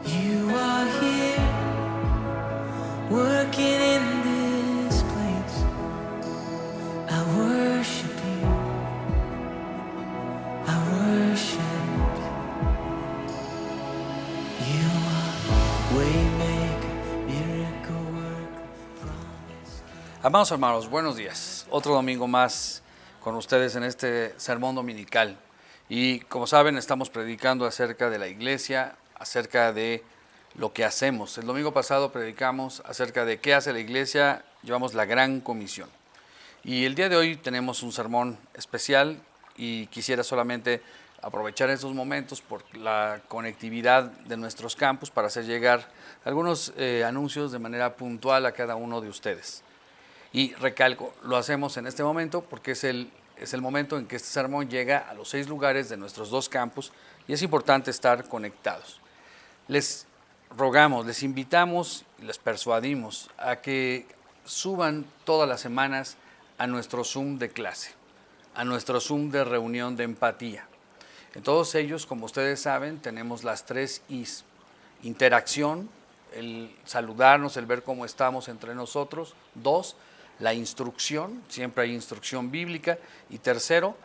You are here, working in this place. I worship you. I worship you. You are waymaker, miracle worker, promise. Amados hermanos, buenos días. Otro domingo más con ustedes en este sermón dominical. Y como saben, estamos predicando acerca de la iglesia, acerca de lo que hacemos. El domingo pasado predicamos acerca de qué hace la iglesia, llevamos la gran comisión. Y el día de hoy tenemos un sermón especial y quisiera solamente aprovechar estos momentos por la conectividad de nuestros campus para hacer llegar algunos anuncios de manera puntual a cada uno de ustedes. Y recalco, lo hacemos en este momento porque es el momento en que este sermón llega a los 6 lugares de nuestros 2 campus y es importante estar conectados. Les rogamos, les invitamos y les persuadimos a que suban todas las semanas a nuestro Zoom de clase, a nuestro Zoom de reunión de empatía. En todos ellos, como ustedes saben, tenemos las 3 Is: interacción, el saludarnos, el ver cómo estamos entre nosotros. 2, la instrucción, siempre hay instrucción bíblica. Y tercero,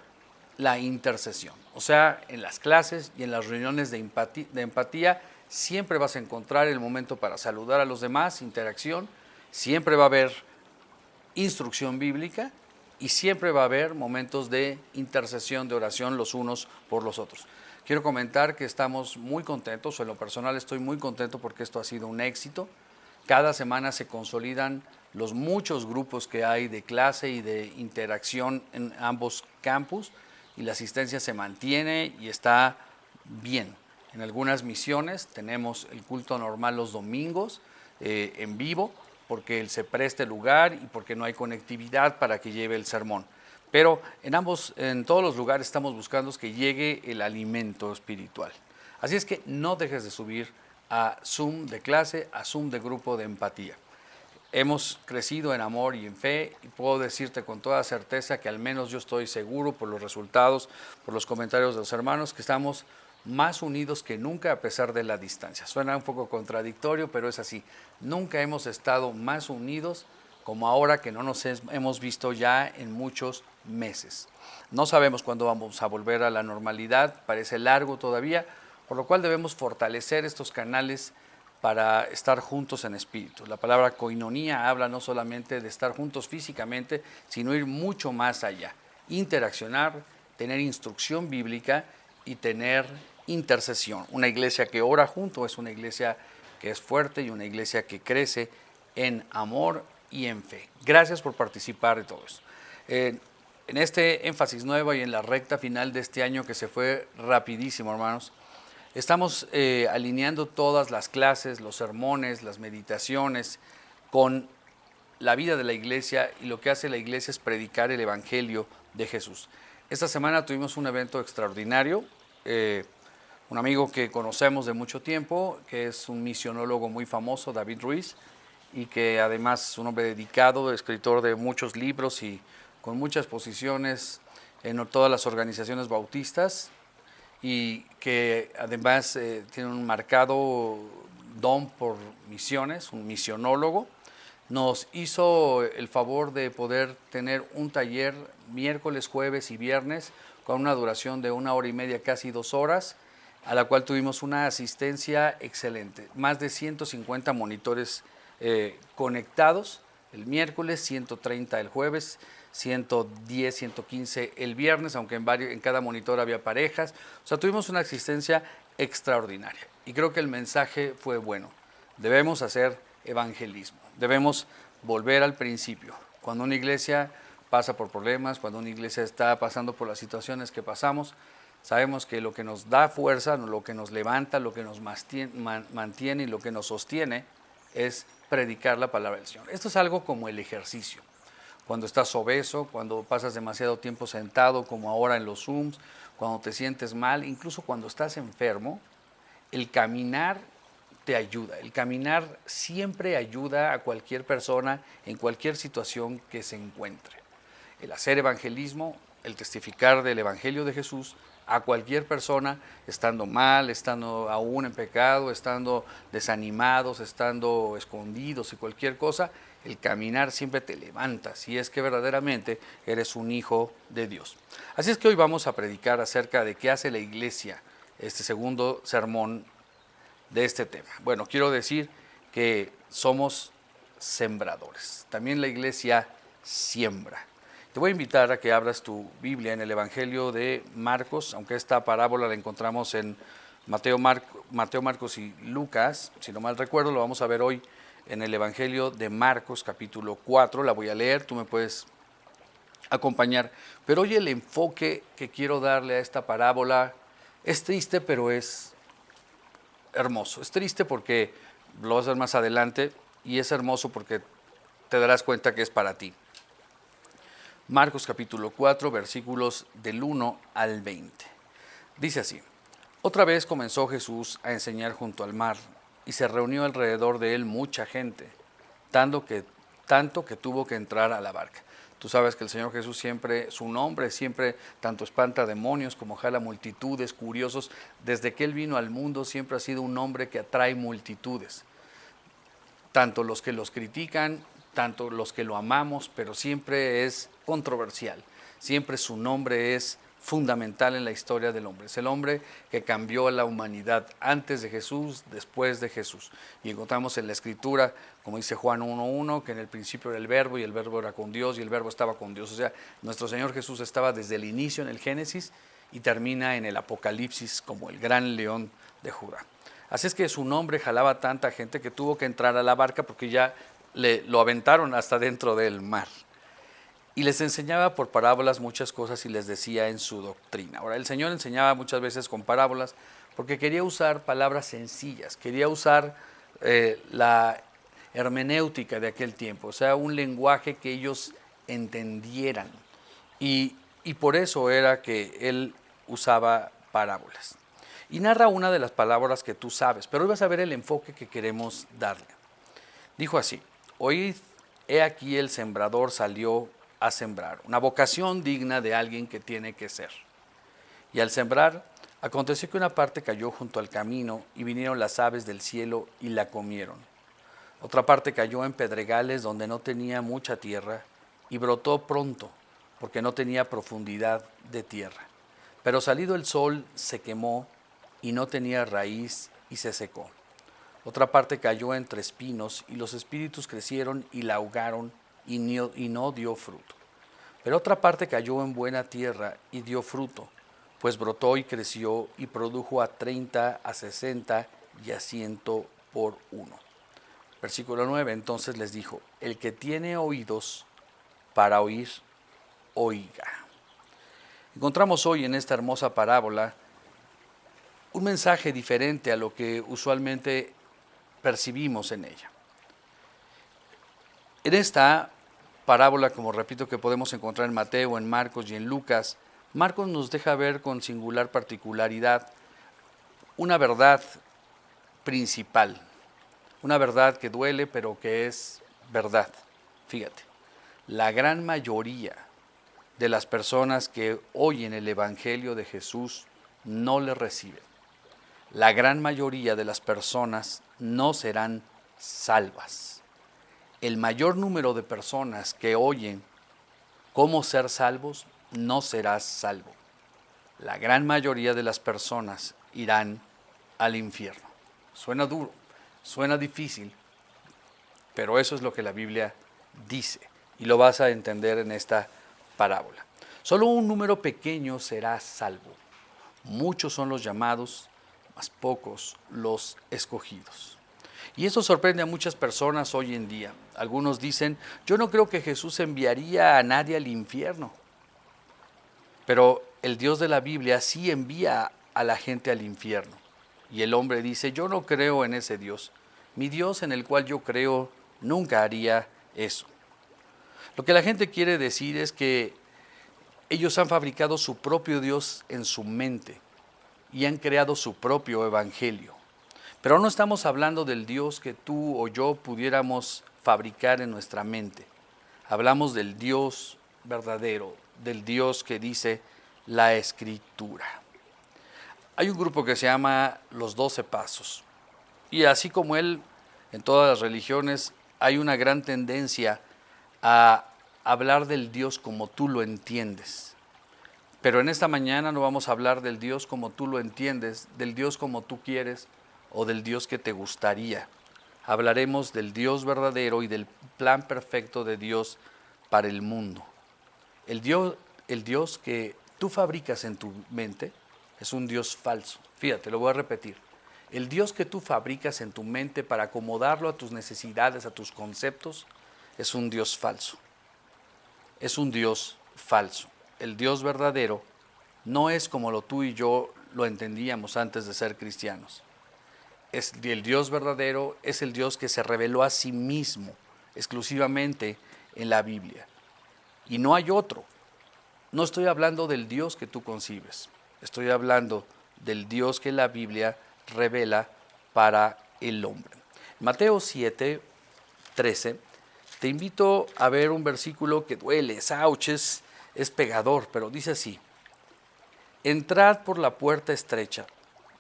la intercesión. O sea, en las clases y en las reuniones de empatía siempre vas a encontrar el momento para saludar a los demás, interacción, siempre va a haber instrucción bíblica y siempre va a haber momentos de intercesión, de oración los unos por los otros. Quiero comentar que estamos muy contentos, o en lo personal estoy muy contento porque esto ha sido un éxito. Cada semana se consolidan los muchos grupos que hay de clase y de interacción en ambos campus y la asistencia se mantiene y está bien. En algunas misiones tenemos el culto normal los domingos en vivo porque se presta el lugar y porque no hay conectividad para que lleve el sermón. Pero en todos los lugares estamos buscando que llegue el alimento espiritual. Así es que no dejes de subir a Zoom de clase, a Zoom de grupo de empatía. Hemos crecido en amor y en fe y puedo decirte con toda certeza que al menos yo estoy seguro por los resultados, por los comentarios de los hermanos, que estamos más unidos que nunca a pesar de la distancia. Suena un poco contradictorio, pero es así. Nunca hemos estado más unidos como ahora que no nos hemos visto ya en muchos meses. No sabemos cuándo vamos a volver a la normalidad, parece largo todavía, por lo cual debemos fortalecer estos canales para estar juntos en espíritu. La palabra koinonía habla no solamente de estar juntos físicamente, sino ir mucho más allá. Interaccionar, tener instrucción bíblica y tener intercesión. Una iglesia que ora junto es una iglesia que es fuerte y una iglesia que crece en amor y en fe. Gracias por participar de todo esto. En este énfasis nuevo y en la recta final de este año que se fue rapidísimo, hermanos, estamos alineando todas las clases, los sermones, las meditaciones con la vida de la iglesia, y lo que hace la iglesia es predicar el evangelio de Jesús. Esta semana tuvimos un evento extraordinario. Un amigo que conocemos de mucho tiempo, que es un misionólogo muy famoso, David Ruiz, y que además es un hombre dedicado, escritor de muchos libros y con muchas posiciones en todas las organizaciones bautistas, y que además tiene un marcado don por misiones, un misionólogo. Nos hizo el favor de poder tener un taller miércoles, jueves y viernes con una duración de 1 hora y media, casi 2 horas, a la cual tuvimos una asistencia excelente. Más de 150 monitores conectados el miércoles, 130 el jueves, 110, 115 el viernes, aunque en cada monitor había parejas. O sea, tuvimos una asistencia extraordinaria y creo que el mensaje fue bueno. Debemos hacer evangelismo, debemos volver al principio. Cuando una iglesia pasa por problemas, cuando una iglesia está pasando por las situaciones que pasamos, sabemos que lo que nos da fuerza, lo que nos levanta, lo que nos mantiene y lo que nos sostiene es predicar la palabra del Señor. Esto es algo como el ejercicio. Cuando estás obeso, cuando pasas demasiado tiempo sentado, como ahora en los Zooms, cuando te sientes mal, incluso cuando estás enfermo, el caminar te ayuda. El caminar siempre ayuda a cualquier persona en cualquier situación que se encuentre. El hacer evangelismo, el testificar del Evangelio de Jesús, a cualquier persona, estando mal, estando aún en pecado, estando desanimados, estando escondidos y cualquier cosa, el caminar siempre te levanta, si es que verdaderamente eres un hijo de Dios. Así es que hoy vamos a predicar acerca de qué hace la iglesia, este segundo sermón de este tema. Bueno, quiero decir que somos sembradores. También la iglesia siembra. Te voy a invitar a que abras tu Biblia en el Evangelio de Marcos, aunque esta parábola la encontramos en Mateo, Marcos y Lucas, si no mal recuerdo, lo vamos a ver hoy en el Evangelio de Marcos, capítulo 4, la voy a leer, tú me puedes acompañar, pero hoy el enfoque que quiero darle a esta parábola es triste, pero es hermoso. Es triste porque lo vas a ver más adelante y es hermoso porque te darás cuenta que es para ti. Marcos capítulo 4, versículos del 1 al 20. Dice así: Otra vez comenzó Jesús a enseñar junto al mar, y se reunió alrededor de él mucha gente, tanto que tuvo que entrar a la barca. Tú sabes que el Señor Jesús siempre, su nombre siempre tanto espanta demonios como jala multitudes, curiosos. Desde que Él vino al mundo siempre ha sido un nombre que atrae multitudes. Tanto los que los critican, tanto los que lo amamos, pero siempre es controversial. Siempre su nombre es fundamental en la historia del hombre. Es el hombre que cambió a la humanidad antes de Jesús, después de Jesús. Y encontramos en la Escritura, como dice Juan 1:1, que en el principio era el Verbo y el Verbo era con Dios y el Verbo estaba con Dios. O sea, nuestro Señor Jesús estaba desde el inicio en el Génesis y termina en el Apocalipsis como el gran león de Judá. Así es que su nombre jalaba tanta gente que tuvo que entrar a la barca porque ya lo aventaron hasta dentro del mar. Y les enseñaba por parábolas muchas cosas y les decía en su doctrina. Ahora, el Señor enseñaba muchas veces con parábolas porque quería usar palabras sencillas, quería usar la hermenéutica de aquel tiempo, o sea, un lenguaje que ellos entendieran. Y por eso era que Él usaba parábolas. Y narra una de las palabras que tú sabes, pero hoy vas a ver el enfoque que queremos darle. Dijo así: Oíd, he aquí el sembrador salió a sembrar, una vocación digna de alguien que tiene que ser. Y al sembrar, aconteció que una parte cayó junto al camino, y vinieron las aves del cielo y la comieron. Otra parte cayó en pedregales donde no tenía mucha tierra, y brotó pronto, porque no tenía profundidad de tierra. Pero salido el sol se quemó, y no tenía raíz, y se secó. Otra parte cayó entre espinos, y los espíritus crecieron y la ahogaron, y no dio fruto. Pero otra parte cayó en buena tierra y dio fruto, pues brotó y creció y produjo a 30, a 60 y a 100 por uno. Versículo 9, entonces les dijo: el que tiene oídos para oír, oiga. Encontramos hoy en esta hermosa parábola un mensaje diferente a lo que usualmente percibimos en ella. En esta parábola, como repito, que podemos encontrar en Mateo, en Marcos y en Lucas, Marcos nos deja ver con singular particularidad una verdad principal, una verdad que duele, pero que es verdad. Fíjate, la gran mayoría de las personas que oyen el Evangelio de Jesús no le reciben. La gran mayoría de las personas no serán salvas. El mayor número de personas que oyen cómo ser salvos no serás salvo. La gran mayoría de las personas irán al infierno. Suena duro, suena difícil, pero eso es lo que la Biblia dice y lo vas a entender en esta parábola. Solo un número pequeño será salvo. Muchos son los llamados, mas pocos los escogidos. Y eso sorprende a muchas personas hoy en día. Algunos dicen: yo no creo que Jesús enviaría a nadie al infierno. Pero el Dios de la Biblia sí envía a la gente al infierno. Y el hombre dice: yo no creo en ese Dios. Mi Dios en el cual yo creo nunca haría eso. Lo que la gente quiere decir es que ellos han fabricado su propio Dios en su mente y han creado su propio evangelio. Pero no estamos hablando del Dios que tú o yo pudiéramos fabricar en nuestra mente. Hablamos del Dios verdadero, del Dios que dice la Escritura. Hay un grupo que se llama los 12 Pasos. Y así como él, en todas las religiones hay una gran tendencia a hablar del Dios como tú lo entiendes. Pero en esta mañana no vamos a hablar del Dios como tú lo entiendes, del Dios como tú quieres o del Dios que te gustaría. Hablaremos del Dios verdadero y del plan perfecto de Dios para el mundo. El Dios que tú fabricas en tu mente es un Dios falso. Fíjate, lo voy a repetir. El Dios que tú fabricas en tu mente para acomodarlo a tus necesidades, a tus conceptos, es un Dios falso. Es un Dios falso. El Dios verdadero no es como lo tú y yo lo entendíamos antes de ser cristianos. El Dios verdadero es el Dios que se reveló a sí mismo exclusivamente en la Biblia. Y no hay otro. No estoy hablando del Dios que tú concibes. Estoy hablando del Dios que la Biblia revela para el hombre. Mateo 7, 13. Te invito a ver un versículo que duele, es pegador, pero dice así: entrad por la puerta estrecha,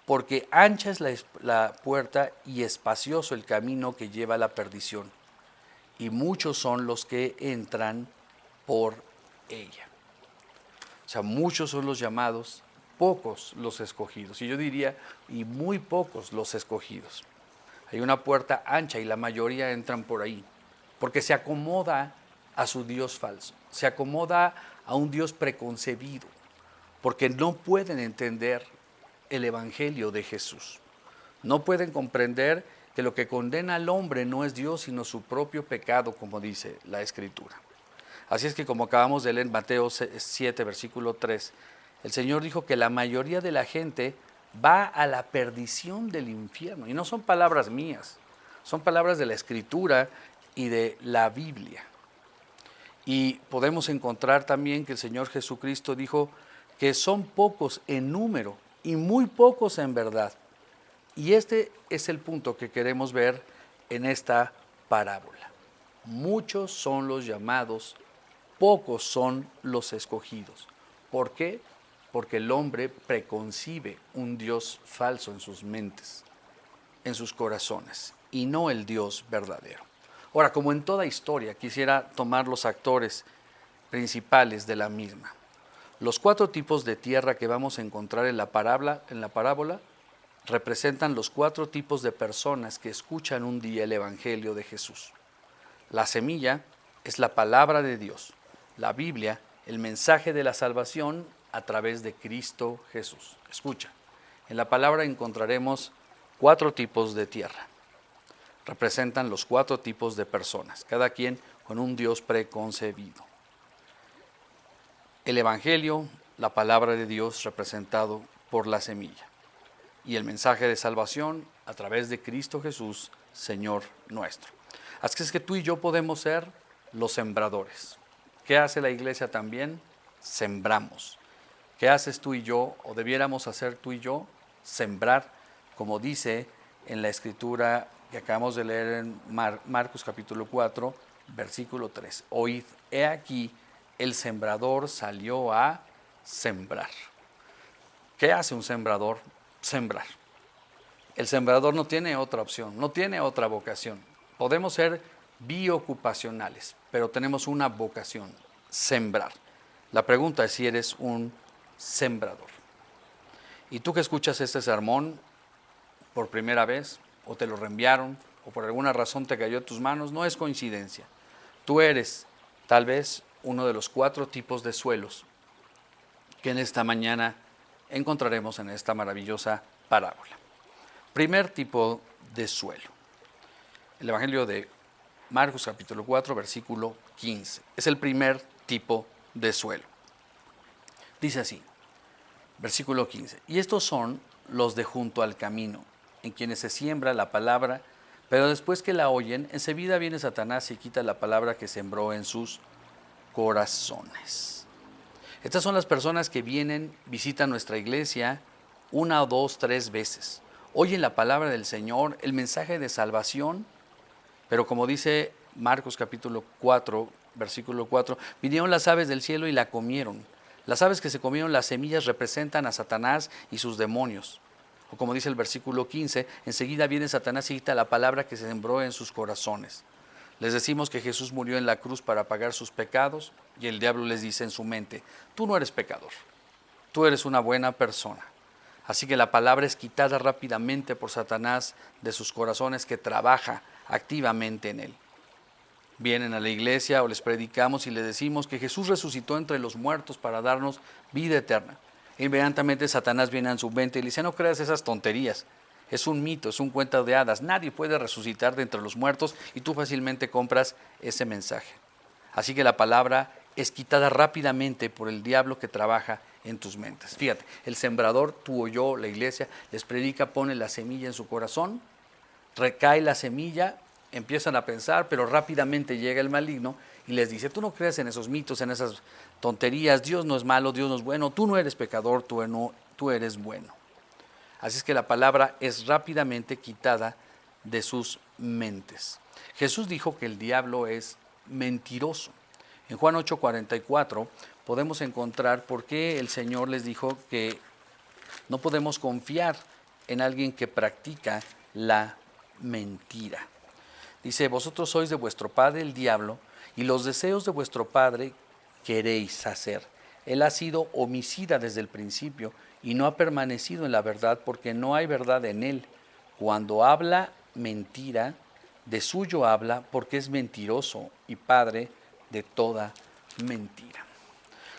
porque ancha es la puerta y espacioso el camino que lleva a la perdición, y muchos son los que entran por ella. O sea, muchos son los llamados, pocos los escogidos. Y yo diría, y muy pocos los escogidos. Hay una puerta ancha y la mayoría entran por ahí, porque se acomoda a su Dios falso, se acomoda a un Dios preconcebido, porque no pueden entender el Evangelio de Jesús. No pueden comprender que lo que condena al hombre no es Dios, sino su propio pecado, como dice la Escritura. Así es que, como acabamos de leer en Mateo 7, versículo 3, el Señor dijo que la mayoría de la gente va a la perdición del infierno. Y no son palabras mías, son palabras de la Escritura y de la Biblia. Y podemos encontrar también que el Señor Jesucristo dijo que son pocos en número y muy pocos en verdad. Y este es el punto que queremos ver en esta parábola. Muchos son los llamados, pocos son los escogidos. ¿Por qué? Porque el hombre preconcibe un Dios falso en sus mentes, en sus corazones, y no el Dios verdadero. Ahora, como en toda historia, quisiera tomar los actores principales de la misma. Los 4 tipos de tierra que vamos a encontrar en la parábola representan los 4 tipos de personas que escuchan un día el Evangelio de Jesús. La semilla es la palabra de Dios, la Biblia, el mensaje de la salvación a través de Cristo Jesús. Escucha, en la palabra encontraremos 4 tipos de tierra. Representan los 4 tipos de personas, cada quien con un Dios preconcebido. El Evangelio, la palabra de Dios representado por la semilla. Y el mensaje de salvación a través de Cristo Jesús, Señor nuestro. Así es que tú y yo podemos ser los sembradores. ¿Qué hace la iglesia también? Sembramos. ¿Qué haces tú y yo, o debiéramos hacer tú y yo? Sembrar, como dice en la escritura que acabamos de leer en Marcos capítulo 4, versículo 3. Oíd, he aquí, el sembrador salió a sembrar. ¿Qué hace un sembrador? Sembrar. El sembrador no tiene otra opción, no tiene otra vocación. Podemos ser biocupacionales, pero tenemos una vocación, sembrar. La pregunta es si eres un sembrador. Y tú que escuchas este sermón por primera vez, o te lo reenviaron, o por alguna razón te cayó en tus manos, no es coincidencia. Tú eres tal vez uno de los 4 tipos de suelos que en esta mañana encontraremos en esta maravillosa parábola. Primer tipo de suelo. El Evangelio de Marcos capítulo 4, versículo 15. Es el primer tipo de suelo. Dice así, versículo 15. Y estos son los de junto al camino, en quienes se siembra la palabra, pero después que la oyen, enseguida viene Satanás y quita la palabra que sembró en sus corazones. Estas son las personas que vienen, visitan nuestra iglesia 1, 2, 3 veces. Oyen la palabra del Señor, el mensaje de salvación, pero como dice Marcos capítulo 4, versículo 4, vinieron las aves del cielo y la comieron. Las aves que se comieron las semillas representan a Satanás y sus demonios. O como dice el versículo 15, enseguida viene Satanás y quita la palabra que se sembró en sus corazones. Les decimos que Jesús murió en la cruz para pagar sus pecados y el diablo les dice en su mente, tú no eres pecador, tú eres una buena persona. Así que la palabra es quitada rápidamente por Satanás de sus corazones que trabaja activamente en él. Vienen a la iglesia o les predicamos y les decimos que Jesús resucitó entre los muertos para darnos vida eterna. Inmediatamente Satanás viene a su mente y le dice, no creas esas tonterías. Es un mito, es un cuento de hadas. Nadie puede resucitar de entre los muertos y tú fácilmente compras ese mensaje. Así que la palabra es quitada rápidamente por el diablo que trabaja en tus mentes. Fíjate, el sembrador, tú o yo, la iglesia, les predica, pone la semilla en su corazón, recae la semilla, empiezan a pensar, pero rápidamente llega el maligno y les dice, tú no creas en esos mitos, en esas tonterías, Dios no es malo, Dios no es bueno, tú no eres pecador, tú eres bueno. Así es que la palabra es rápidamente quitada de sus mentes. Jesús dijo que el diablo es mentiroso. En Juan 8:44 podemos encontrar por qué el Señor les dijo que no podemos confiar en alguien que practica la mentira. Dice, vosotros sois de vuestro padre el diablo, y los deseos de vuestro padre queréis hacer. Él ha sido homicida desde el principio y no ha permanecido en la verdad porque no hay verdad en él. Cuando habla mentira, de suyo habla porque es mentiroso y padre de toda mentira.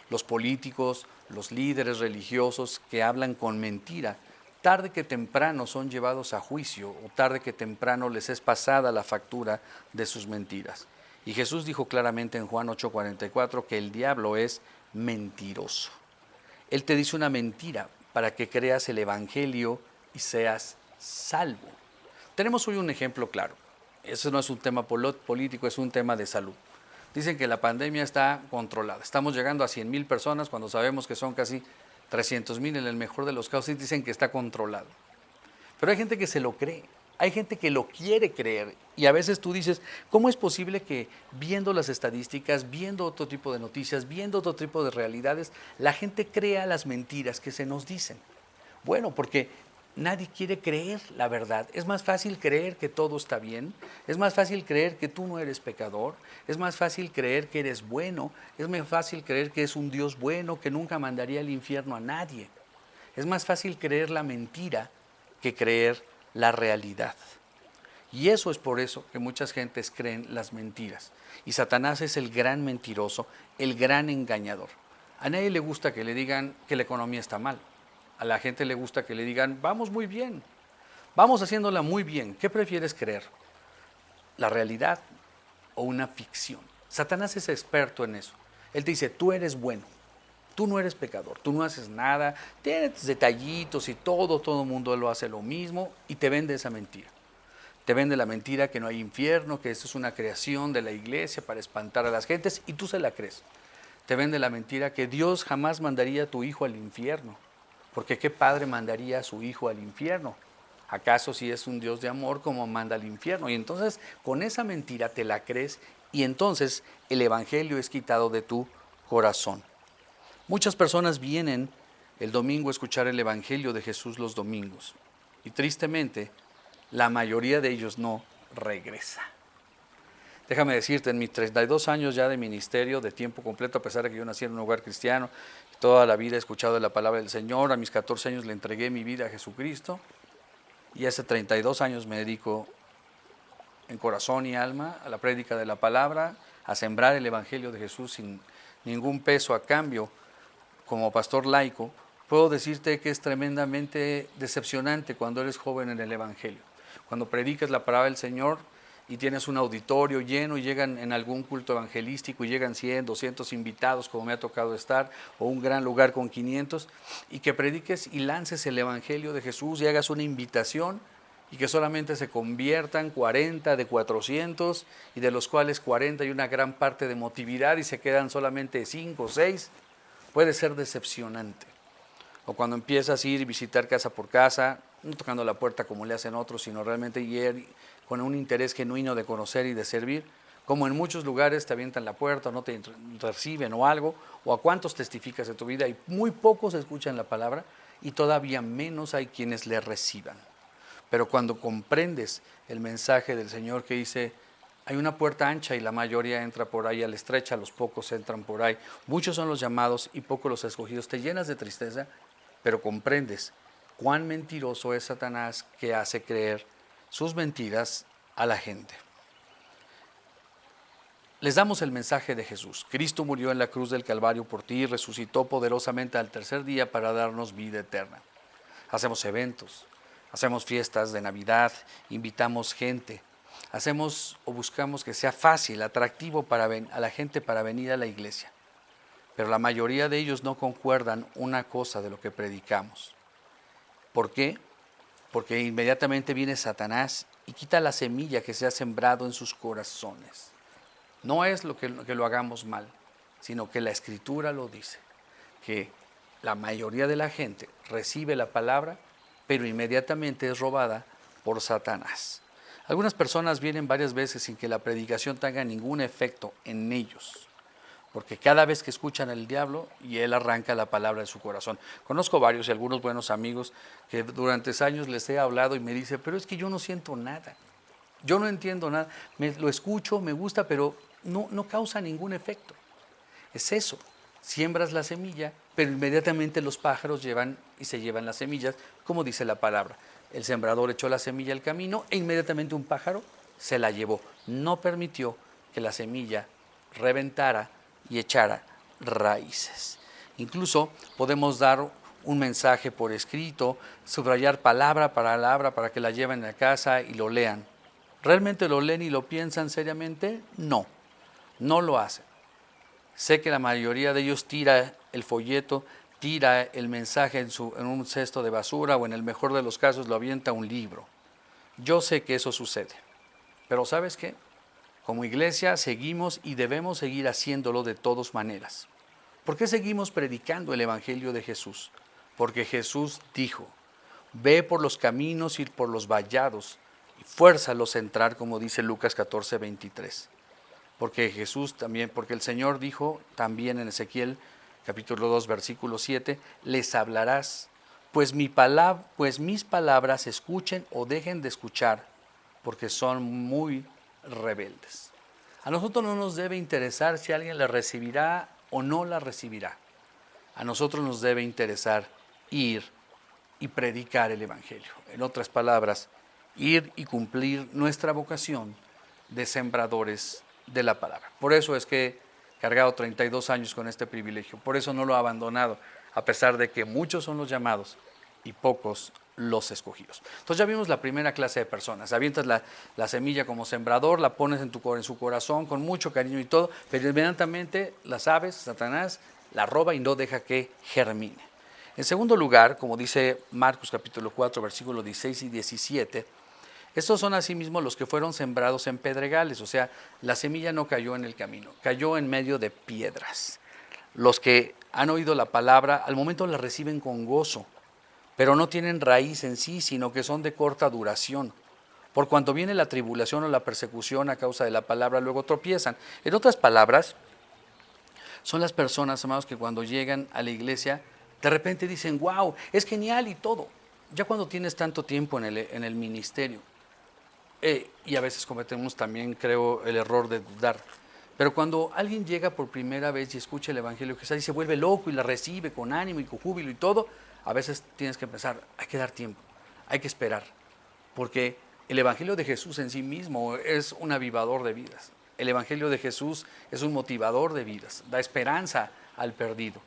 Los políticos, los líderes religiosos que hablan con mentira, tarde que temprano son llevados a juicio o tarde que temprano les es pasada la factura de sus mentiras. Y Jesús dijo claramente en Juan 8:44 que el diablo es mentiroso. Él te dice una mentira para que creas el evangelio y seas salvo. Tenemos hoy un ejemplo claro. Eso no es un tema político, es un tema de salud. Dicen que la pandemia está controlada. Estamos llegando a 100,000 personas cuando sabemos que son casi 300,000 en el mejor de los casos y dicen que está controlado. Pero hay gente que se lo cree, hay gente que lo quiere creer y a veces tú dices, ¿cómo es posible que viendo las estadísticas, viendo otro tipo de noticias, viendo otro tipo de realidades, la gente crea las mentiras que se nos dicen? Bueno, porque nadie quiere creer la verdad. Es más fácil creer que todo está bien, es más fácil creer que tú no eres pecador, es más fácil creer que eres bueno, es más fácil creer que es un Dios bueno que nunca mandaría al infierno a nadie. Es más fácil creer la mentira que creer la realidad. Y eso es por eso que muchas gentes creen las mentiras. Y Satanás es el gran mentiroso, el gran engañador. A nadie le gusta que le digan que la economía está mal. A la gente le gusta que le digan, vamos muy bien, vamos haciéndola muy bien. ¿Qué prefieres creer? ¿La realidad o una ficción? Satanás es experto en eso. Él te dice, tú eres bueno, tú no eres pecador, tú no haces nada, tienes detallitos y todo el mundo lo hace lo mismo y te vende esa mentira. Te vende la mentira que no hay infierno, que esto es una creación de la iglesia para espantar a las gentes y tú se la crees. Te vende la mentira que Dios jamás mandaría a tu hijo al infierno. Porque ¿qué padre mandaría a su hijo al infierno? ¿Acaso si es un Dios de amor como manda al infierno? Y entonces con esa mentira te la crees y entonces el evangelio es quitado de tu corazón. Muchas personas vienen el domingo a escuchar el evangelio de Jesús los domingos y tristemente la mayoría de ellos no regresa. Déjame decirte, en mis 32 años ya de ministerio, de tiempo completo, a pesar de que yo nací en un hogar cristiano, toda la vida he escuchado la palabra del Señor, a mis 14 años le entregué mi vida a Jesucristo y hace 32 años me dedico en corazón y alma a la prédica de la palabra, a sembrar el evangelio de Jesús sin ningún peso a cambio. Como pastor laico, puedo decirte que es tremendamente decepcionante cuando eres joven en el evangelio. Cuando predicas la palabra del Señor y tienes un auditorio lleno y llegan en algún culto evangelístico y llegan 100, 200 invitados como me ha tocado estar, o un gran lugar con 500, y que prediques y lances el evangelio de Jesús y hagas una invitación y que solamente se conviertan 40 de 400 y de los cuales 40 hay una gran parte de emotividad y se quedan solamente 5 o 6, puede ser decepcionante. O cuando empiezas a ir y visitar casa por casa, no tocando la puerta como le hacen otros, sino realmente ir con un interés genuino de conocer y de servir, Como en muchos lugares te avientan la puerta, o no te reciben o algo, o a cuántos testificas de tu vida y muy pocos escuchan la palabra y todavía menos hay quienes le reciban. Pero cuando comprendes el mensaje del Señor que dice, hay una puerta ancha y la mayoría entra por ahí a la estrecha, los pocos entran por ahí, muchos son los llamados y pocos los escogidos, te llenas de tristeza, pero comprendes cuán mentiroso es Satanás que hace creer sus mentiras a la gente. Les damos el mensaje de Jesús. Cristo murió en la cruz del Calvario por ti y resucitó poderosamente al tercer día para darnos vida eterna. Hacemos eventos, hacemos fiestas de Navidad, invitamos gente, hacemos o buscamos que sea fácil, atractivo a la gente para venir a la iglesia. Pero la mayoría de ellos no concuerdan una cosa de lo que predicamos. ¿Por qué? Porque inmediatamente viene Satanás y quita la semilla que se ha sembrado en sus corazones. No es que lo hagamos mal, sino que la Escritura lo dice, que la mayoría de la gente recibe la palabra, pero inmediatamente es robada por Satanás. Algunas personas vienen varias veces sin que la predicación tenga ningún efecto en ellos, porque cada vez que escuchan al diablo y él arranca la palabra de su corazón. Conozco varios y algunos buenos amigos que durante años les he hablado y me dicen, pero es que yo no siento nada, yo no entiendo nada, lo escucho, me gusta, pero no causa ningún efecto. Es eso, siembras la semilla, pero inmediatamente los pájaros llevan y se llevan las semillas, como dice la palabra. El sembrador echó la semilla al camino e inmediatamente un pájaro se la llevó. No permitió que la semilla reventara y echara raíces. Incluso podemos dar un mensaje por escrito, subrayar palabra para que la lleven a casa y lo lean. ¿Realmente lo leen y lo piensan seriamente? No lo hacen. Sé que la mayoría de ellos tira el folleto, tira el mensaje en un cesto de basura o en el mejor de los casos lo avienta a un libro. Yo sé que eso sucede, pero ¿sabes qué? Como iglesia seguimos y debemos seguir haciéndolo de todas maneras. ¿Por qué seguimos predicando el Evangelio de Jesús? Porque Jesús dijo, ve por los caminos y por los vallados y fuérzalos a entrar, como dice Lucas 14:23. Porque el Señor dijo también en Ezequiel capítulo 2 versículo 7, les hablarás, pues mis palabras escuchen o dejen de escuchar, porque son muy rebeldes. A nosotros no nos debe interesar si alguien la recibirá o no la recibirá. A nosotros nos debe interesar ir y predicar el Evangelio. En otras palabras, ir y cumplir nuestra vocación de sembradores de la palabra. Por eso es que he cargado 32 años con este privilegio, por eso no lo he abandonado, a pesar de que muchos son los llamados y pocos los escogidos. Entonces ya vimos la primera clase de personas. Avientas la semilla como sembrador, la pones en su corazón con mucho cariño y todo, pero inmediatamente las aves, Satanás, la roba y no deja que germine. En segundo lugar, como dice Marcos capítulo 4, versículos 16 y 17, estos son asimismo los que fueron sembrados en pedregales, o sea, la semilla no cayó en el camino, cayó en medio de piedras. Los que han oído la palabra, al momento la reciben con gozo, pero no tienen raíz en sí, sino que son de corta duración. Por cuanto viene la tribulación o la persecución a causa de la palabra, luego tropiezan. En otras palabras, son las personas, amados, que cuando llegan a la iglesia, de repente dicen, wow, es genial y todo. Ya cuando tienes tanto tiempo en el ministerio, y a veces cometemos también, creo, el error de dudar. Pero cuando alguien llega por primera vez y escucha el Evangelio de Jesús y se vuelve loco y la recibe con ánimo y con júbilo y todo, a veces tienes que pensar, hay que dar tiempo, hay que esperar. Porque el Evangelio de Jesús en sí mismo es un avivador de vidas. El Evangelio de Jesús es un motivador de vidas, da esperanza al perdido.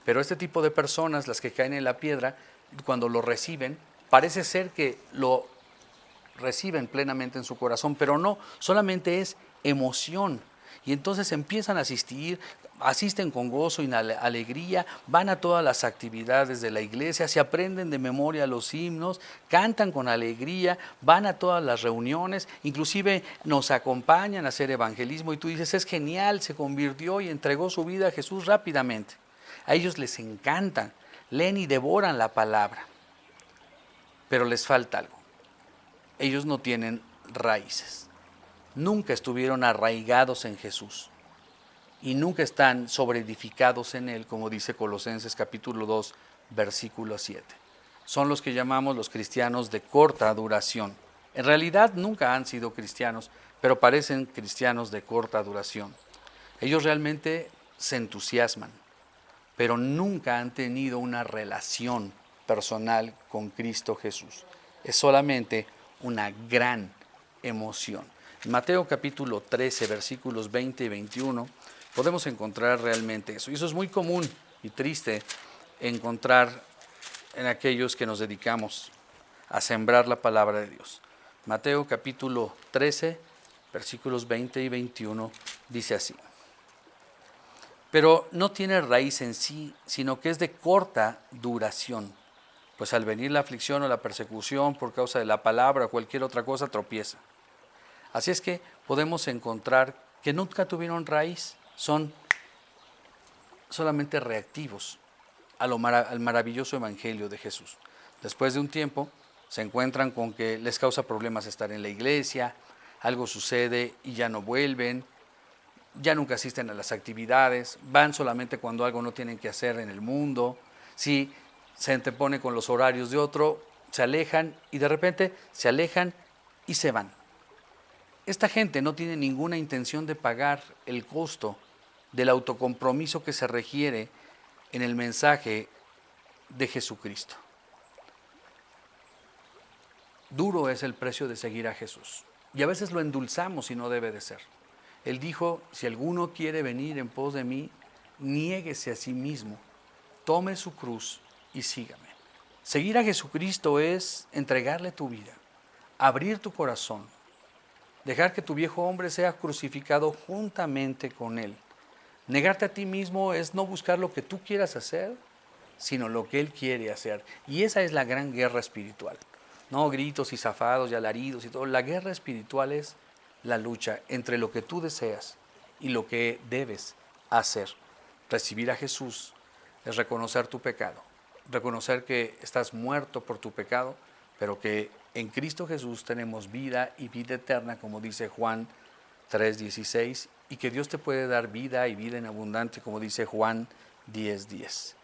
Pero este tipo de personas, las que caen en la piedra, cuando lo reciben, parece ser que lo reciben plenamente en su corazón, pero no, solamente es emoción. Y entonces empiezan a asisten con gozo y alegría, van a todas las actividades de la iglesia, se aprenden de memoria los himnos, cantan con alegría, van a todas las reuniones, inclusive nos acompañan a hacer evangelismo y tú dices, es genial, se convirtió y entregó su vida a Jesús rápidamente. A ellos les encanta, leen y devoran la palabra, pero les falta algo. Ellos no tienen raíces. nunca estuvieron arraigados en Jesús y nunca están sobreedificados en Él, como dice Colosenses capítulo 2, versículo 7. Son los que llamamos los cristianos de corta duración. En realidad nunca han sido cristianos, pero parecen cristianos de corta duración. Ellos realmente se entusiasman, pero nunca han tenido una relación personal con Cristo Jesús. Es solamente una gran emoción. En Mateo capítulo 13, versículos 20 y 21, podemos encontrar realmente eso. Y eso es muy común y triste encontrar en aquellos que nos dedicamos a sembrar la palabra de Dios. Mateo capítulo 13, versículos 20 y 21, dice así: pero no tiene raíz en sí, sino que es de corta duración. Pues al venir la aflicción o la persecución por causa de la palabra o cualquier otra cosa, tropieza. Así es que podemos encontrar que nunca tuvieron raíz, son solamente reactivos al maravilloso evangelio de Jesús. Después de un tiempo se encuentran con que les causa problemas estar en la iglesia, algo sucede y ya no vuelven, ya nunca asisten a las actividades, van solamente cuando algo no tienen que hacer en el mundo. Si se antepone con los horarios de otro, se alejan y de repente se alejan y se van. Esta gente no tiene ninguna intención de pagar el costo del autocompromiso que se requiere en el mensaje de Jesucristo. Duro es el precio de seguir a Jesús y a veces lo endulzamos y no debe de ser. Él dijo: si alguno quiere venir en pos de mí, niéguese a sí mismo, tome su cruz y sígame. Seguir a Jesucristo es entregarle tu vida, abrir tu corazón, dejar que tu viejo hombre sea crucificado juntamente con él. Negarte a ti mismo es no buscar lo que tú quieras hacer, sino lo que Él quiere hacer. Y esa es la gran guerra espiritual. No gritos y zafados y alaridos y todo. La guerra espiritual es la lucha entre lo que tú deseas y lo que debes hacer. Recibir a Jesús es reconocer tu pecado, reconocer que estás muerto por tu pecado, pero que en Cristo Jesús tenemos vida y vida eterna, como dice Juan 3:16, y que Dios te puede dar vida y vida en abundante, como dice Juan 10:10.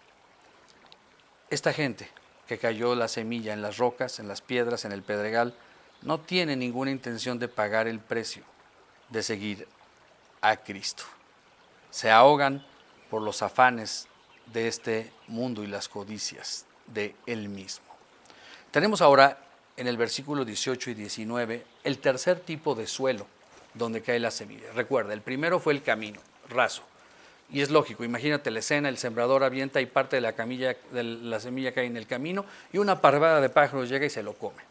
Esta gente que cayó la semilla en las rocas, en las piedras, en el pedregal, no tiene ninguna intención de pagar el precio de seguir a Cristo. Se ahogan por los afanes de este mundo y las codicias de Él mismo. Tenemos ahora en el versículo 18 y 19 el tercer tipo de suelo donde cae la semilla. Recuerda, el primero fue el camino, raso. Y es lógico, imagínate la escena: el sembrador avienta y parte de la semilla cae en el camino y una parvada de pájaros llega y se lo come.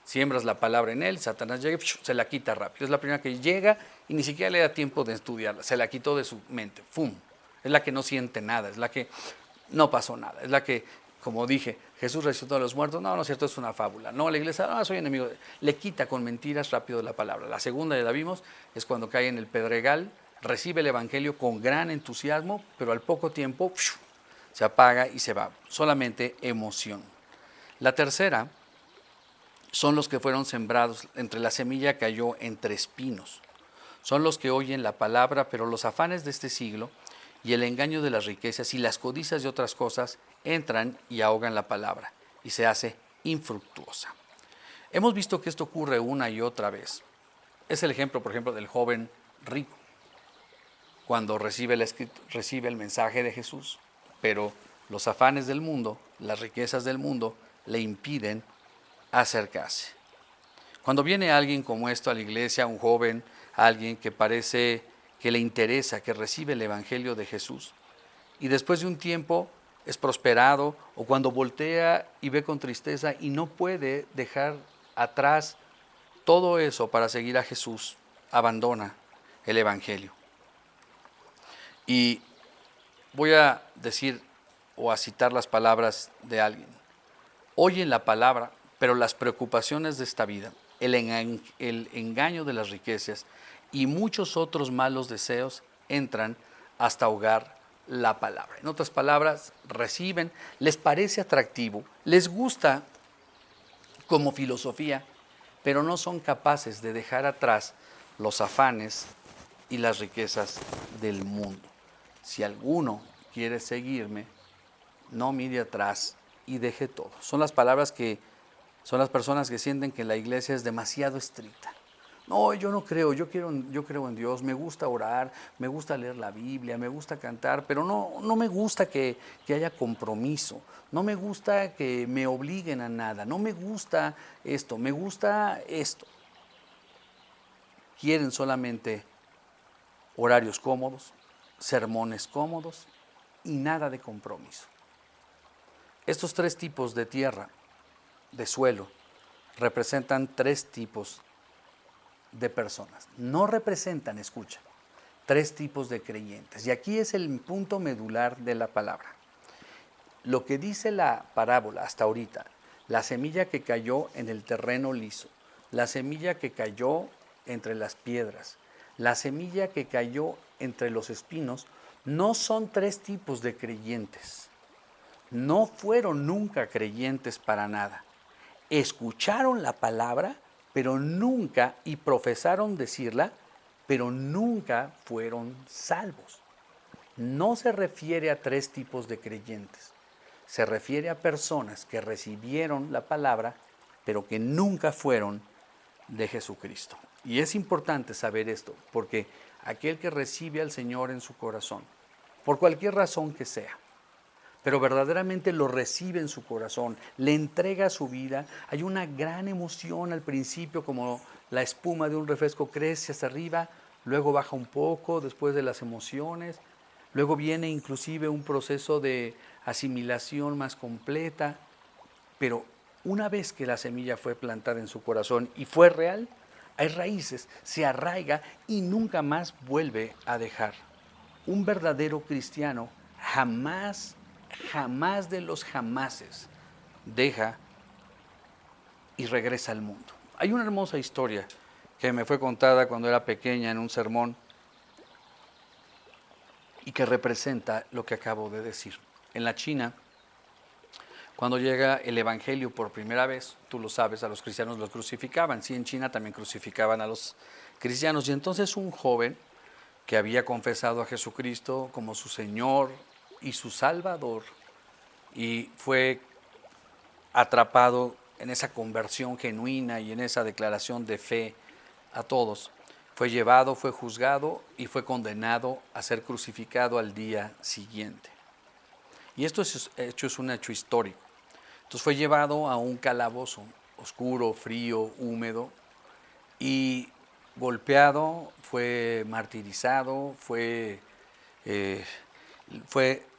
Siembras la palabra en él, Satanás llega y se la quita rápido. Es la primera que llega y ni siquiera le da tiempo de estudiarla, se la quitó de su mente, ¡fum! Es la que no siente nada, es la que no pasó nada, es la que, como dije, Jesús resucitó a los muertos, no es cierto, es una fábula. No, la iglesia, no, soy enemigo. Le quita con mentiras rápido la palabra. La segunda, ya la vimos, es cuando cae en el pedregal, recibe el evangelio con gran entusiasmo, pero al poco tiempo se apaga y se va. Solamente emoción. La tercera son los que fueron sembrados, entre la semilla cayó entre espinos. Son los que oyen la palabra, pero los afanes de este siglo y el engaño de las riquezas y las codicias de otras cosas entran y ahogan la palabra y se hace infructuosa. Hemos visto que esto ocurre una y otra vez. Es el ejemplo, por ejemplo, del joven rico, cuando recibe el mensaje de Jesús, pero los afanes del mundo, las riquezas del mundo, le impiden acercarse. Cuando viene alguien como esto a la iglesia, un joven, alguien que parece que le interesa, que recibe el evangelio de Jesús, y después de un tiempo es prosperado, o cuando voltea y ve con tristeza y no puede dejar atrás todo eso para seguir a Jesús, abandona el evangelio. Y voy a decir o a citar las palabras de alguien: oyen la palabra, pero las preocupaciones de esta vida, el engaño de las riquezas y muchos otros malos deseos entran hasta ahogar la palabra. En otras palabras, reciben, les parece atractivo, les gusta como filosofía, pero no son capaces de dejar atrás los afanes y las riquezas del mundo. Si alguno quiere seguirme, no mire atrás y deje todo. Son las palabras que son las personas que sienten que la iglesia es demasiado estricta. No, yo no creo, yo creo en Dios, me gusta orar, me gusta leer la Biblia, me gusta cantar, pero no me gusta que haya compromiso, no me gusta que me obliguen a nada, no me gusta esto, me gusta esto. Quieren solamente horarios cómodos, sermones cómodos y nada de compromiso. Estos tres tipos de tierra, de suelo, representan tres tipos de personas. No representan, escucha, tres tipos de creyentes. Y aquí es el punto medular de la palabra. Lo que dice la parábola hasta ahorita, la semilla que cayó en el terreno liso, la semilla que cayó entre las piedras, la semilla que cayó entre los espinos, no son tres tipos de creyentes. No fueron nunca creyentes para nada. Escucharon la palabra, pero nunca, y profesaron decirla, pero nunca fueron salvos. No se refiere a tres tipos de creyentes. Se refiere a personas que recibieron la palabra, pero que nunca fueron de Jesucristo. Y es importante saber esto, porque aquel que recibe al Señor en su corazón, por cualquier razón que sea, pero verdaderamente lo recibe en su corazón, le entrega su vida, hay una gran emoción al principio, como la espuma de un refresco crece hacia arriba, luego baja un poco después de las emociones, luego viene inclusive un proceso de asimilación más completa, pero una vez que la semilla fue plantada en su corazón y fue real, hay raíces, se arraiga y nunca más vuelve a dejar. Un verdadero cristiano jamás de los jamases deja y regresa al mundo. Hay una hermosa historia que me fue contada cuando era pequeña en un sermón y que representa lo que acabo de decir. En la China, cuando llega el evangelio por primera vez, tú lo sabes, a los cristianos los crucificaban. Sí, en China también crucificaban a los cristianos. Y entonces un joven que había confesado a Jesucristo como su Señor y su Salvador, y fue atrapado en esa conversión genuina y en esa declaración de fe a todos, fue llevado, fue juzgado y fue condenado a ser crucificado al día siguiente. Y esto es un hecho histórico. Entonces fue llevado a un calabozo oscuro, frío, húmedo, y golpeado, fue martirizado,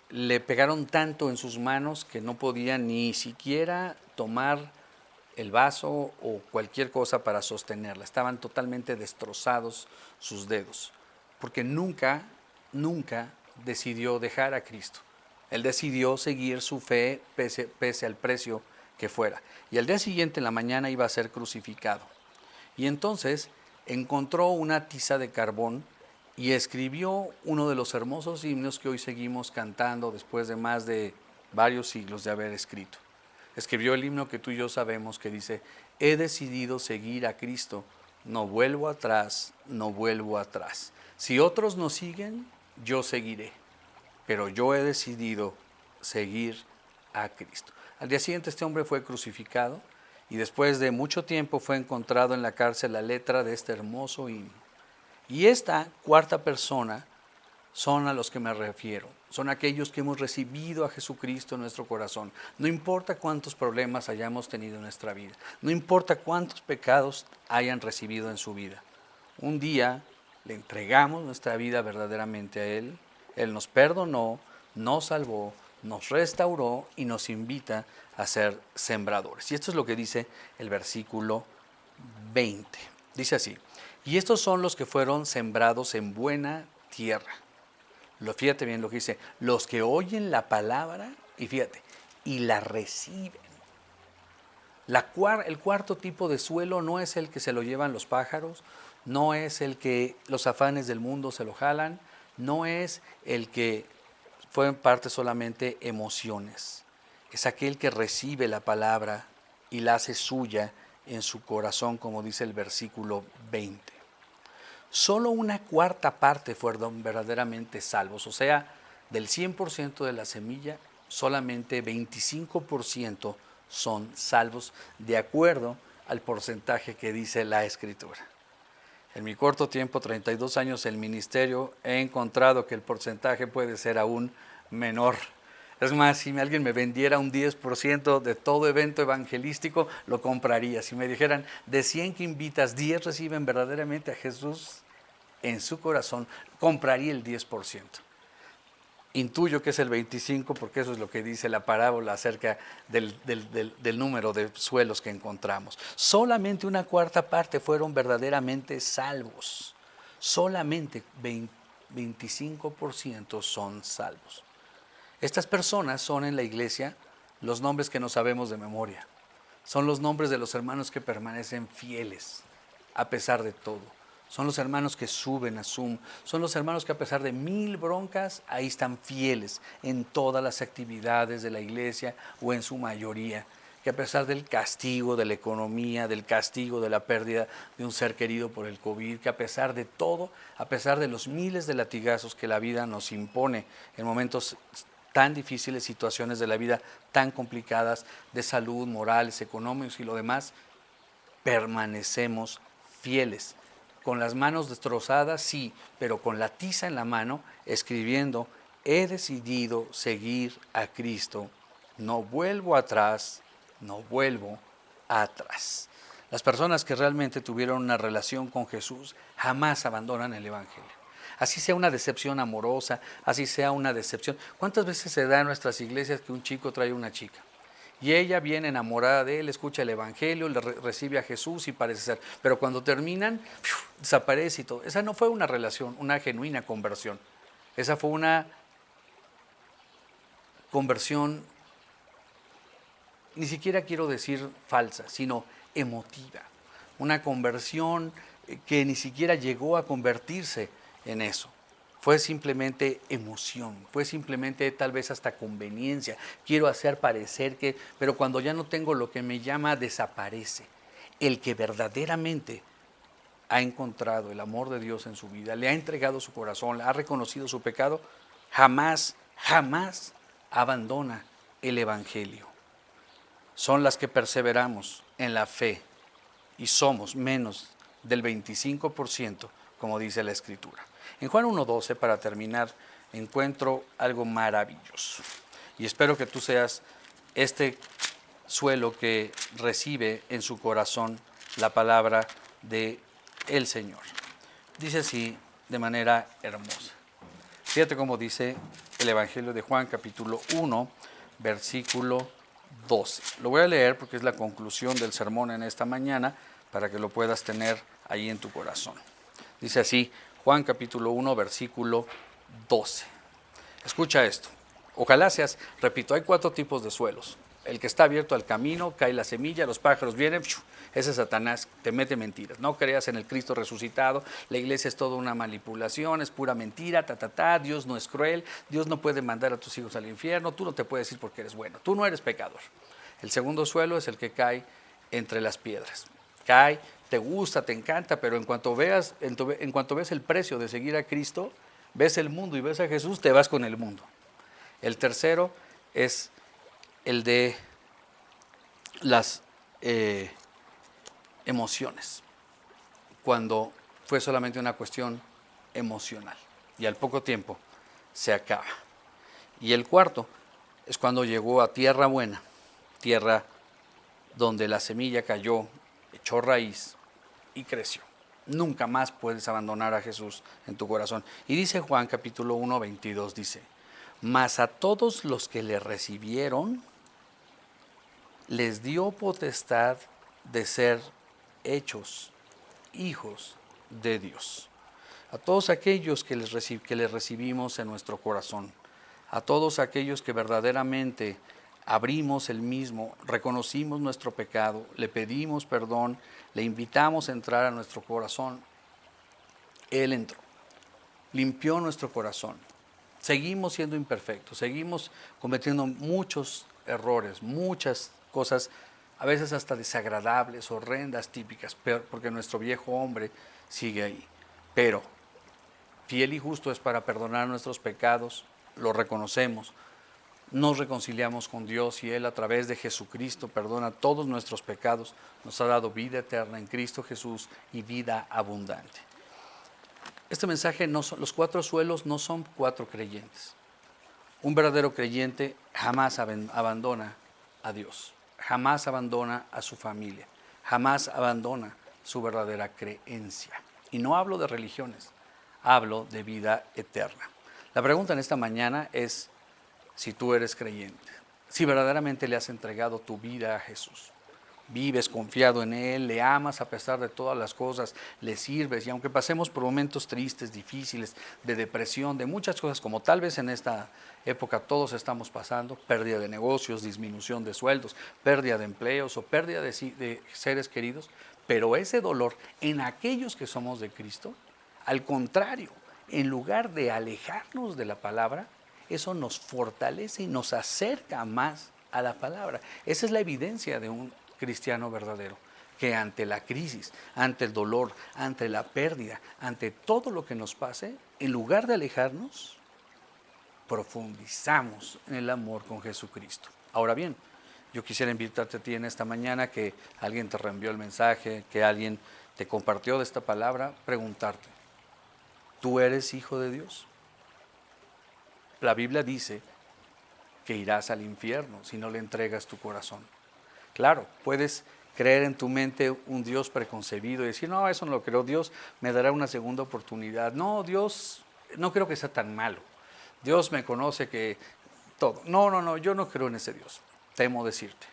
le pegaron tanto en sus manos que no podía ni siquiera tomar el vaso o cualquier cosa para sostenerla. Estaban totalmente destrozados sus dedos, porque nunca decidió dejar a Cristo. Él decidió seguir su fe pese al precio que fuera. Y al día siguiente, en la mañana, iba a ser crucificado. Y entonces encontró una tiza de carbón y escribió uno de los hermosos himnos que hoy seguimos cantando después de más de varios siglos de haber escrito. Escribió el himno que tú y yo sabemos, que dice: he decidido seguir a Cristo, no vuelvo atrás, no vuelvo atrás. Si otros no siguen, yo seguiré, pero yo he decidido seguir a Cristo. Al día siguiente este hombre fue crucificado y después de mucho tiempo fue encontrado en la cárcel la letra de este hermoso himno. Y esta cuarta persona son a los que me refiero. Son aquellos que hemos recibido a Jesucristo en nuestro corazón. No importa cuántos problemas hayamos tenido en nuestra vida. No importa cuántos pecados hayan recibido en su vida. Un día le entregamos nuestra vida verdaderamente a Él. Él nos perdonó, nos salvó, nos restauró y nos invita a ser sembradores. Y esto es lo que dice el versículo 20. Dice así: y estos son los que fueron sembrados en buena tierra. Fíjate bien lo que dice: los que oyen la palabra, y fíjate, y la reciben. El cuarto tipo de suelo no es el que se lo llevan los pájaros, no es el que los afanes del mundo se lo jalan, no es el que fue en parte solamente emociones. Es aquel que recibe la palabra y la hace suya en su corazón, como dice el versículo 20. Solo una cuarta parte fueron verdaderamente salvos, o sea, del 100% de la semilla, solamente 25% son salvos, de acuerdo al porcentaje que dice la Escritura. En mi corto tiempo, 32 años en el ministerio, he encontrado que el porcentaje puede ser aún menor. Es más, si alguien me vendiera un 10% de todo evento evangelístico, lo compraría. Si me dijeran, de 100 que invitas, 10 reciben verdaderamente a Jesús en su corazón, compraría el 10%. Intuyo que es el 25% porque eso es lo que dice la parábola acerca del número de suelos que encontramos. Solamente una cuarta parte fueron verdaderamente salvos. Solamente 25% son salvos. Estas personas son en la iglesia los nombres que no sabemos de memoria. Son los nombres de los hermanos que permanecen fieles a pesar de todo. Son los hermanos que suben a Zoom. Son los hermanos que a pesar de 1000 broncas, ahí están fieles en todas las actividades de la iglesia o en su mayoría. Que a pesar del castigo de la economía, del castigo de la pérdida de un ser querido por el COVID, que a pesar de todo, a pesar de los miles de latigazos que la vida nos impone en momentos tan difíciles, situaciones de la vida tan complicadas, de salud, morales, económicos y lo demás, permanecemos fieles. Con las manos destrozadas, sí, pero con la tiza en la mano, escribiendo, he decidido seguir a Cristo, no vuelvo atrás, no vuelvo atrás. Las personas que realmente tuvieron una relación con Jesús jamás abandonan el Evangelio. Así sea una decepción amorosa, así sea una decepción. ¿Cuántas veces se da en nuestras iglesias que un chico trae una chica? Y ella viene enamorada de él, escucha el Evangelio, le recibe a Jesús y parece ser. Pero cuando terminan, desaparece y todo. Esa no fue una relación, una genuina conversión. Esa fue una conversión, ni siquiera quiero decir falsa, sino emotiva. Una conversión que ni siquiera llegó a convertirse en eso. Fue simplemente emoción, fue simplemente tal vez hasta conveniencia. Quiero hacer parecer que, pero cuando ya no tengo lo que me llama, desaparece. El que verdaderamente ha encontrado el amor de Dios en su vida, le ha entregado su corazón, le ha reconocido su pecado, jamás, jamás abandona el Evangelio. Son las que perseveramos en la fe y somos menos del 25%, como dice la Escritura. En Juan 1:12, para terminar, encuentro algo maravilloso. Y espero que tú seas este suelo que recibe en su corazón la palabra de el Señor. Dice así de manera hermosa. Fíjate cómo dice el Evangelio de Juan, capítulo 1, versículo 12. Lo voy a leer porque es la conclusión del sermón en esta mañana, para que lo puedas tener ahí en tu corazón. Dice así, Juan capítulo 1, versículo 12. Escucha esto. Ojalá seas, repito, hay 4 tipos de suelos. El que está abierto al camino, cae la semilla, los pájaros vienen, ese es Satanás, te mete mentiras. No creas en el Cristo resucitado, la iglesia es toda una manipulación, es pura mentira, Dios no es cruel, Dios no puede mandar a tus hijos al infierno, tú no te puedes ir porque eres bueno, tú no eres pecador. El segundo suelo es el que cae entre las piedras. Cae, te gusta, te encanta, pero en cuanto ves el precio de seguir a Cristo, ves el mundo y ves a Jesús, te vas con el mundo. El tercero es el de las emociones, cuando fue solamente una cuestión emocional y al poco tiempo se acaba. Y el cuarto es cuando llegó a tierra buena, tierra donde la semilla cayó, echó raíz y creció. Nunca más puedes abandonar a Jesús en tu corazón. Y dice Juan capítulo 1, 22, dice, mas a todos los que le recibieron, les dio potestad de ser hechos hijos de Dios. A todos aquellos que les recibimos en nuestro corazón, a todos aquellos que verdaderamente abrimos el mismo, reconocimos nuestro pecado, le pedimos perdón, le invitamos a entrar a nuestro corazón, Él entró, limpió nuestro corazón. Seguimos siendo imperfectos, seguimos cometiendo muchos errores, muchas cosas, a veces hasta desagradables, horrendas, típicas, porque nuestro viejo hombre sigue ahí. pero fiel y justo es para perdonar nuestros pecados, lo reconocemos, nos reconciliamos con Dios y Él a través de Jesucristo perdona todos nuestros pecados, nos ha dado vida eterna en Cristo Jesús y vida abundante. Este mensaje, los cuatro suelos no son cuatro creyentes. Un verdadero creyente jamás abandona a Dios, jamás abandona a su familia, jamás abandona su verdadera creencia. Y no hablo de religiones, hablo de vida eterna. La pregunta en esta mañana es si tú eres creyente, si verdaderamente le has entregado tu vida a Jesús. Vives confiado en Él, le amas a pesar de todas las cosas, le sirves y aunque pasemos por momentos tristes, difíciles, de depresión, de muchas cosas como tal vez en esta época todos estamos pasando, pérdida de negocios, disminución de sueldos, pérdida de empleos o pérdida de seres queridos, pero ese dolor en aquellos que somos de Cristo, al contrario, en lugar de alejarnos de la palabra, eso nos fortalece y nos acerca más a la palabra. Esa es la evidencia de un cristiano verdadero, que ante la crisis, ante el dolor, ante la pérdida, ante todo lo que nos pase, en lugar de alejarnos, profundizamos en el amor con Jesucristo. Ahora bien, yo quisiera invitarte a ti en esta mañana que alguien te reenvió el mensaje, que alguien te compartió de esta palabra, preguntarte, ¿tú eres hijo de Dios? La Biblia dice que irás al infierno si no le entregas tu corazón. Claro, puedes creer en tu mente un Dios preconcebido y decir, no, eso no lo creo, Dios me dará una segunda oportunidad. No, Dios, no creo que sea tan malo. Dios me conoce que todo. No, yo no creo en ese Dios. Temo decirte,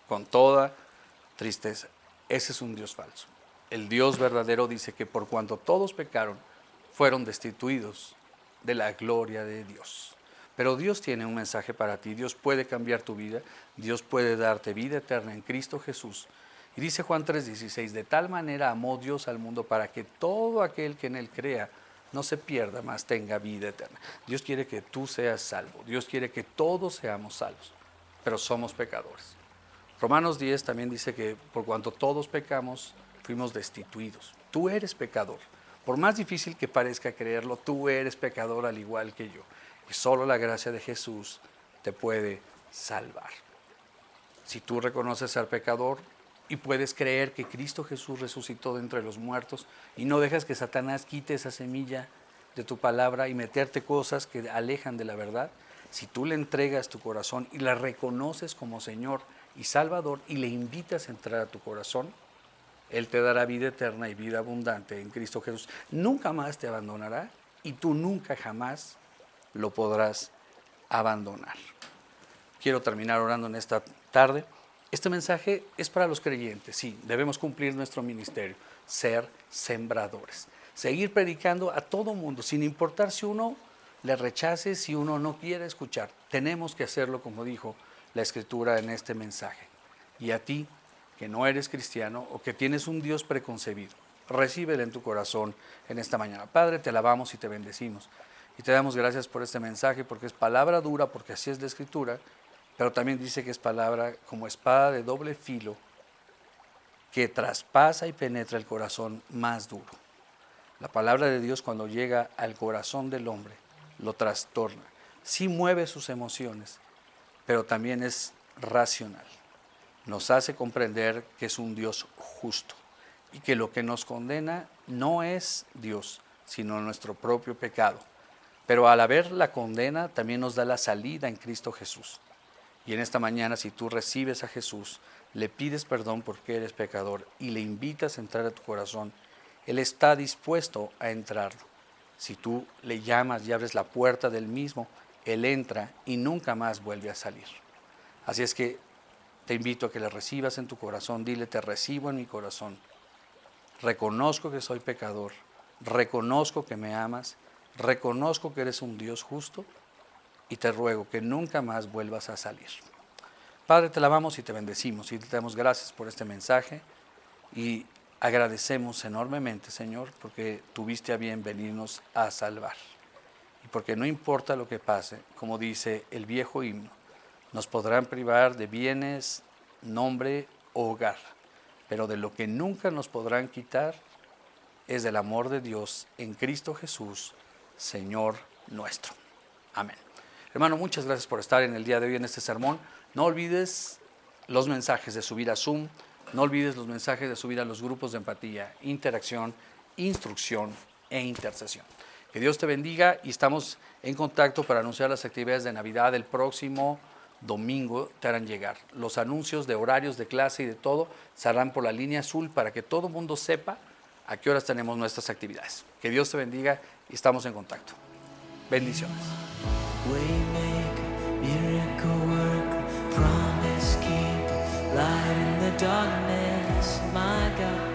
con toda tristeza, ese es un Dios falso. El Dios verdadero dice que por cuanto todos pecaron, fueron destituidos de la gloria de Dios. Pero Dios tiene un mensaje para ti, Dios puede cambiar tu vida, Dios puede darte vida eterna en Cristo Jesús. Y dice Juan 3:16, de tal manera amó Dios al mundo para que todo aquel que en Él crea no se pierda, mas tenga vida eterna. Dios quiere que tú seas salvo, Dios quiere que todos seamos salvos, pero somos pecadores. Romanos 10 también dice que por cuanto todos pecamos, fuimos destituidos. Tú eres pecador. Por más difícil que parezca creerlo, tú eres pecador al igual que yo. Y solo la gracia de Jesús te puede salvar. Si tú reconoces ser pecador y puedes creer que Cristo Jesús resucitó de entre los muertos y no dejas que Satanás quite esa semilla de tu palabra y meterte cosas que alejan de la verdad, si tú le entregas tu corazón y la reconoces como Señor y Salvador y le invitas a entrar a tu corazón, Él te dará vida eterna y vida abundante en Cristo Jesús. Nunca más te abandonará y tú nunca jamás lo podrás abandonar. Quiero terminar orando en esta tarde. Este mensaje es para los creyentes, sí, debemos cumplir nuestro ministerio, ser sembradores, seguir predicando a todo mundo, sin importar si uno le rechace, si uno no quiere escuchar. Tenemos que hacerlo como dijo la Escritura en este mensaje. Y a ti, que no eres cristiano o que tienes un Dios preconcebido, recíbelo en tu corazón en esta mañana. Padre, te alabamos y te bendecimos. Y te damos gracias por este mensaje, porque es palabra dura, porque así es la Escritura, pero también dice que es palabra como espada de doble filo, que traspasa y penetra el corazón más duro. La palabra de Dios cuando llega al corazón del hombre, lo trastorna. Sí mueve sus emociones, pero también es racional. Nos hace comprender que es un Dios justo y que lo que nos condena no es Dios, sino nuestro propio pecado. Pero al haber la condena, también nos da la salida en Cristo Jesús. Y en esta mañana, si tú recibes a Jesús, le pides perdón porque eres pecador y le invitas a entrar a tu corazón, Él está dispuesto a entrar. Si tú le llamas y abres la puerta del mismo, Él entra y nunca más vuelve a salir. Así es que te invito a que le recibas en tu corazón. Dile, te recibo en mi corazón. Reconozco que soy pecador. Reconozco que me amas. Reconozco que eres un Dios justo y te ruego que nunca más vuelvas a salir. Padre, te alabamos y te bendecimos y te damos gracias por este mensaje y agradecemos enormemente, Señor, porque tuviste a bien venirnos a salvar. Y porque no importa lo que pase, como dice el viejo himno, nos podrán privar de bienes, nombre o hogar, pero de lo que nunca nos podrán quitar es del amor de Dios en Cristo Jesús, Señor nuestro. Amén. Hermano, muchas gracias por estar en el día de hoy en este sermón. No olvides los mensajes de subir a Zoom, no olvides los mensajes de subir a los grupos de empatía, interacción, instrucción e intercesión. Que Dios te bendiga y estamos en contacto para anunciar las actividades de Navidad el próximo domingo. Te harán llegar los anuncios de horarios de clase y de todo, se harán por la línea azul para que todo el mundo sepa a qué horas tenemos nuestras actividades. Que Dios te bendiga y estamos en contacto. Bendiciones. Waymaker, miracle worker, promise keeper, light in the darkness, my God.